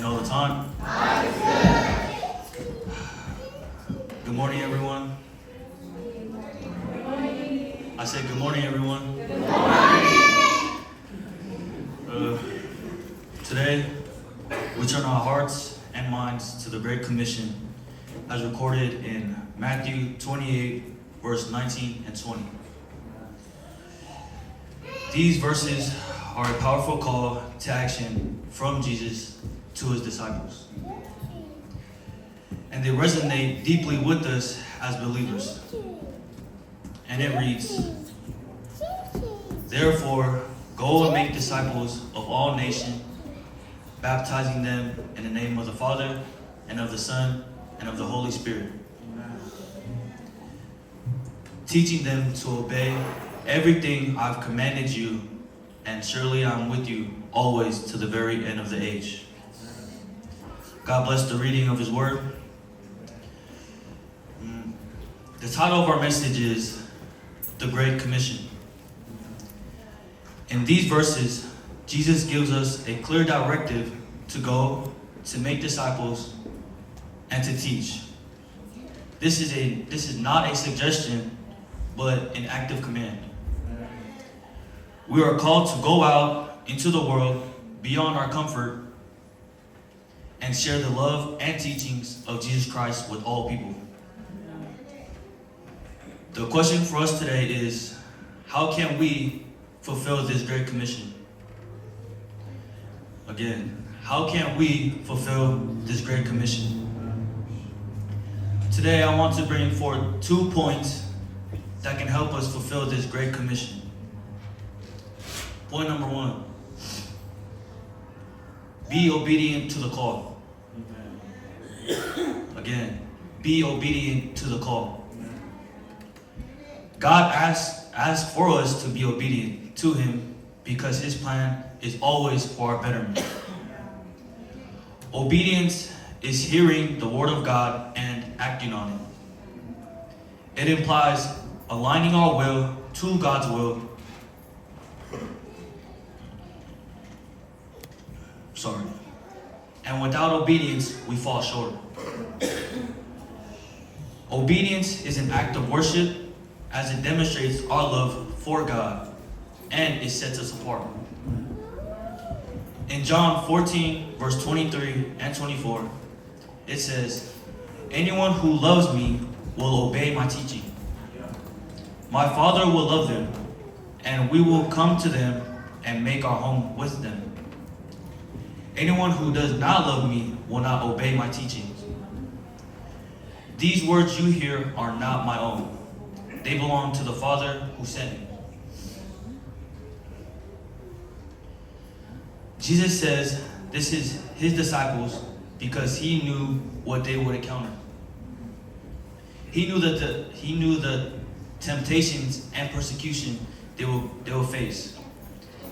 all the time. Good morning, everyone. I said good morning, everyone. Good morning. Today, we turn our hearts and minds to the Great Commission as recorded in Matthew 28, verse 19 and 20. These verses are a powerful call to action from Jesus to his disciples. And they resonate deeply with us as believers. And it reads, "Therefore, go and make disciples of all nations, baptizing them in the name of the Father, and of the Son, and of the Holy Spirit, teaching them to obey everything I've commanded you, and surely I'm with you always to the very end of the age." God bless the reading of his word. The title of our message is The Great Commission. In these verses, Jesus gives us a clear directive to go, to make disciples, and to teach. This is not a suggestion, but an active command. We are called to go out into the world beyond our comfort and share the love and teachings of Jesus Christ with all people. The question for us today is, how can we fulfill this Great Commission? Again, how can we fulfill this Great Commission? Today I want to bring forth 2 points that can help us fulfill this Great Commission. Point number 1, be obedient to the call. Again, be obedient to the call. God asks for us to be obedient to him because his plan is always for our betterment. Obedience is hearing the word of God and acting on it. It implies aligning our will to God's will. And without obedience, we fall short. Obedience is an act of worship as it demonstrates our love for God and it sets us apart. In John 14, verse 23 and 24, it says, "Anyone who loves me will obey my teaching. My Father will love them, and we will come to them and make our home with them. Anyone who does not love me will not obey my teachings. These words you hear are not my own. They belong to the Father who sent me." Jesus says this is his disciples because he knew what they would encounter. He knew the temptations and persecution they will face,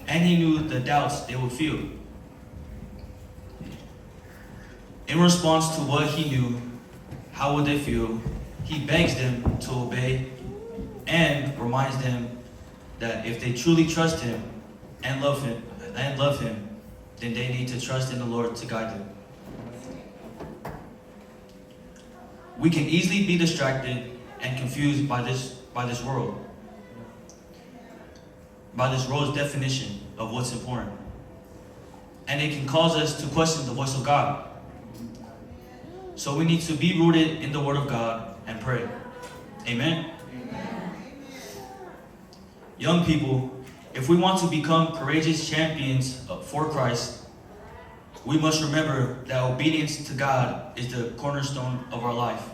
and he knew the doubts they would feel. In response to what he knew, how would they feel, he begs them to obey and reminds them that if they truly trust him and love him, then they need to trust in the Lord to guide them. We can easily be distracted and confused by this world's definition of what's important. And it can cause us to question the voice of God. So we need to be rooted in the Word of God and pray. Amen? Young people, if we want to become courageous champions for Christ, we must remember that obedience to God is the cornerstone of our life.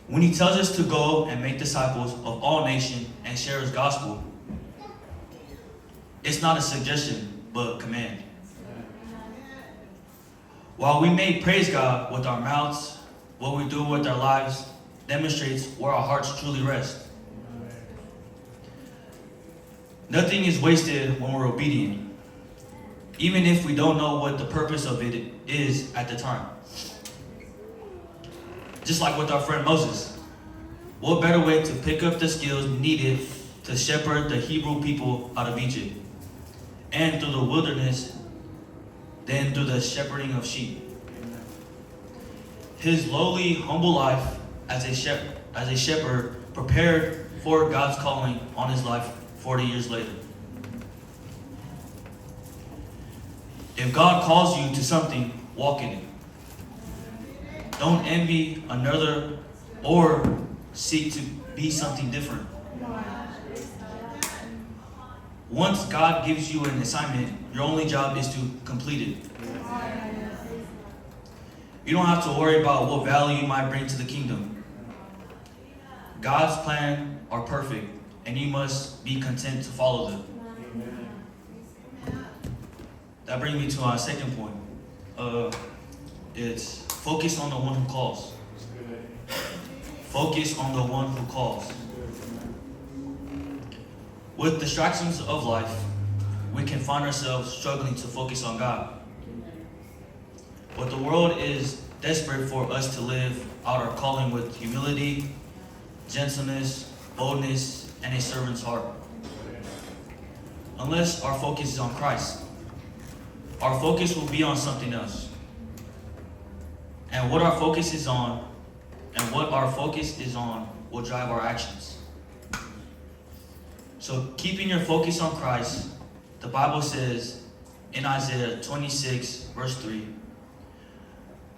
When he tells us to go and make disciples of all nations and share his gospel, it's not a suggestion, but a command. While we may praise God with our mouths, what we do with our lives demonstrates where our hearts truly rest. Nothing is wasted when we're obedient, even if we don't know what the purpose of it is at the time. Just like with our friend Moses, what better way to pick up the skills needed to shepherd the Hebrew people out of Egypt and through the wilderness than through the shepherding of sheep. His lowly, humble life as a shepherd prepared for God's calling on his life 40 years later. If God calls you to something, walk in it. Don't envy another or seek to be something different. Once God gives you an assignment, your only job is to complete it. You don't have to worry about what value you might bring to the kingdom. God's plans are perfect, and you must be content to follow them. That brings me to our second point. It's focus on the one who calls. Focus on the one who calls. With distractions of life, we can find ourselves struggling to focus on God. But the world is desperate for us to live out our calling with humility, gentleness, boldness, and a servant's heart. Unless our focus is on Christ, our focus will be on something else. And what our focus is on will drive our actions. So keeping your focus on Christ, the Bible says in Isaiah 26, verse 3,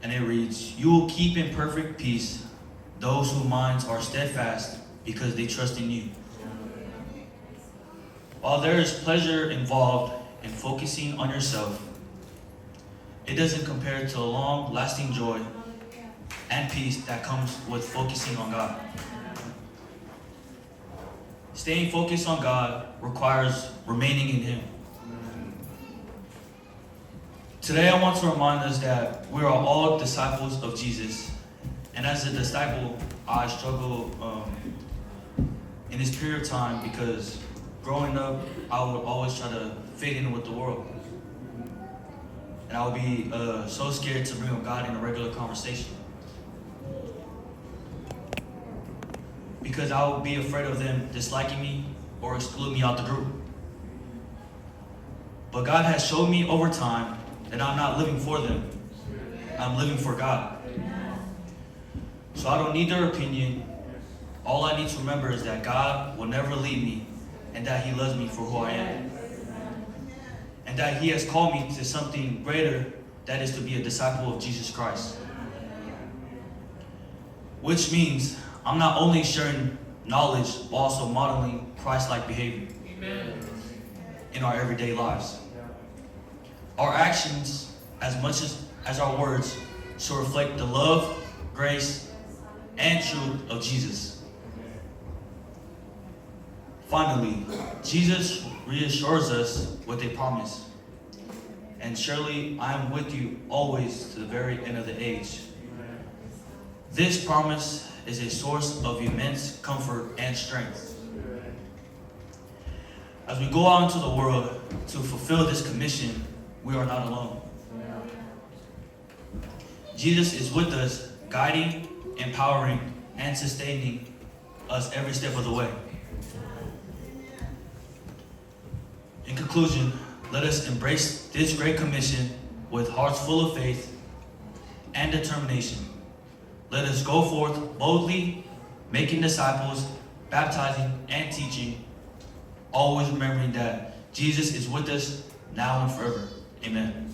and it reads, "You will keep in perfect peace those whose minds are steadfast because they trust in you." While there is pleasure involved in focusing on yourself, it doesn't compare to a long-lasting joy and peace that comes with focusing on God. Staying focused on God requires remaining in Him. Today I want to remind us that we are all disciples of Jesus. And as a disciple, I struggle in this period of time because growing up, I would always try to fit in with the world. And I would be so scared to bring up God in a regular conversation. Because I would be afraid of them disliking me or exclude me out the group. But God has showed me over time that I'm not living for them. I'm living for God. So I don't need their opinion. All I need to remember is that God will never leave me and that He loves me for who I am. And that He has called me to something greater, that is to be a disciple of Jesus Christ. Which means I'm not only sharing knowledge, but also modeling Christ-like behavior in our everyday lives. Our actions, as much as our words, should reflect the love, grace, and truth of Jesus. Finally, Jesus reassures us with a promise. "And surely I am with you always to the very end of the age." This promise is a source of immense comfort and strength. As we go out into the world to fulfill this commission, we are not alone. Jesus is with us, guiding, empowering, and sustaining us every step of the way. In conclusion, let us embrace this great commission with hearts full of faith and determination. Let us go forth boldly, making disciples, baptizing, and teaching, always remembering that Jesus is with us now and forever. Amen.